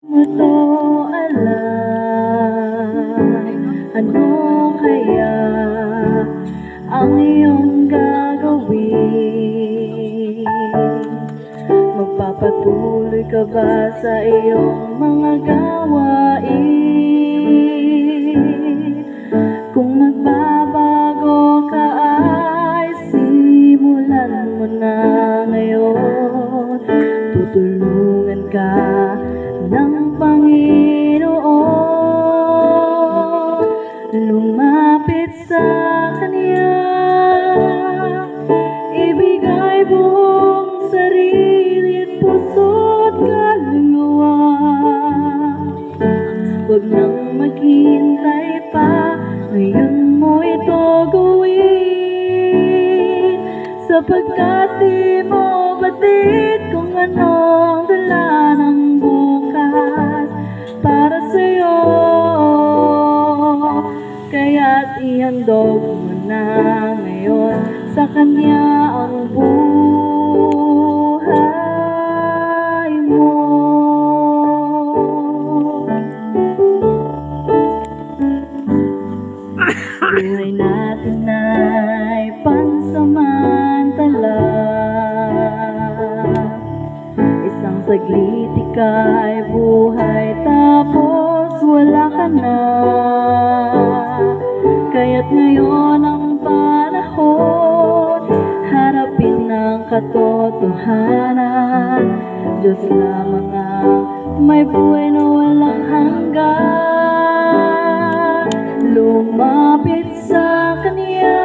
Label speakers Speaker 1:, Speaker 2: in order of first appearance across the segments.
Speaker 1: Mo to alam, ano kaya ang iyong gagawin? Magpapatuloy ka ba sa iyong mga gawain? Kung magbabago ka ay simulan mo na ngayon. Tutulungan ka ng Panginoon, lumapit sa Kanya, ibigay buong sarili at puso't kaluluwa. Huwag nang maghintay pa, ngayon mo ito gawin, sapagkat di mo batid kung anong dala ng bukas para sa'yo. Kaya't ihandog mo na ngayon sa Kanya ang buhay mo. Buhay natin ay pansamantala, isang saglit ika'y buhay tapos wala ka na. Kaya't ngayon ang panahon, harapin ang katotohanan. Diyos lamang ang may buhay na walang hanggan. Lumapit sa Kanya,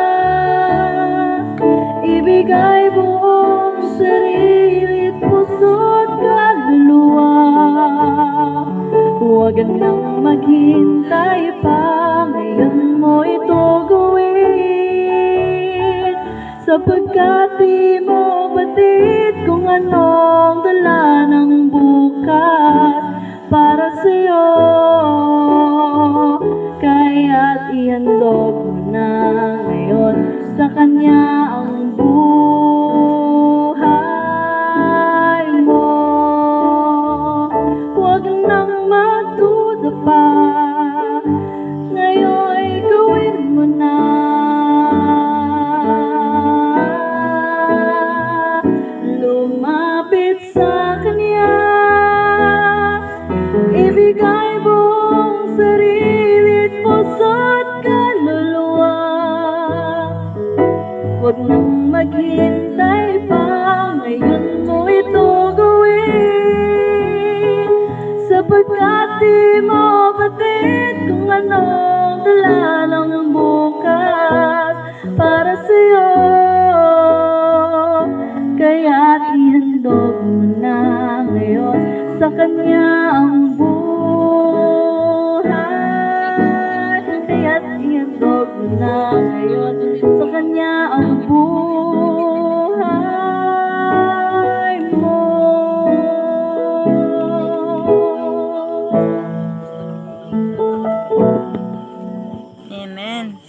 Speaker 1: ibigay buong sarili at puso't kaluluwa. Huwag nang maghintay pa, ngayon mo ito gawin, sapagkat di mo batid kung anong dala ng bukas para sa'yo. Kaya't ihandog mo na ngayon sa Kanya ang buhay mo. Huwag nang magduda pa, ngayon'y gawin mo na. Lumapit sa Kanya, ibigay buong sarili at puso't kaluluwa. Huwag nang maghintay pa, ngayon mo ito gawin, sapagkat di mo batid kung anong dala ng bukas para sa'yo. Kaya't ihandog mo na ngayon sa Kanya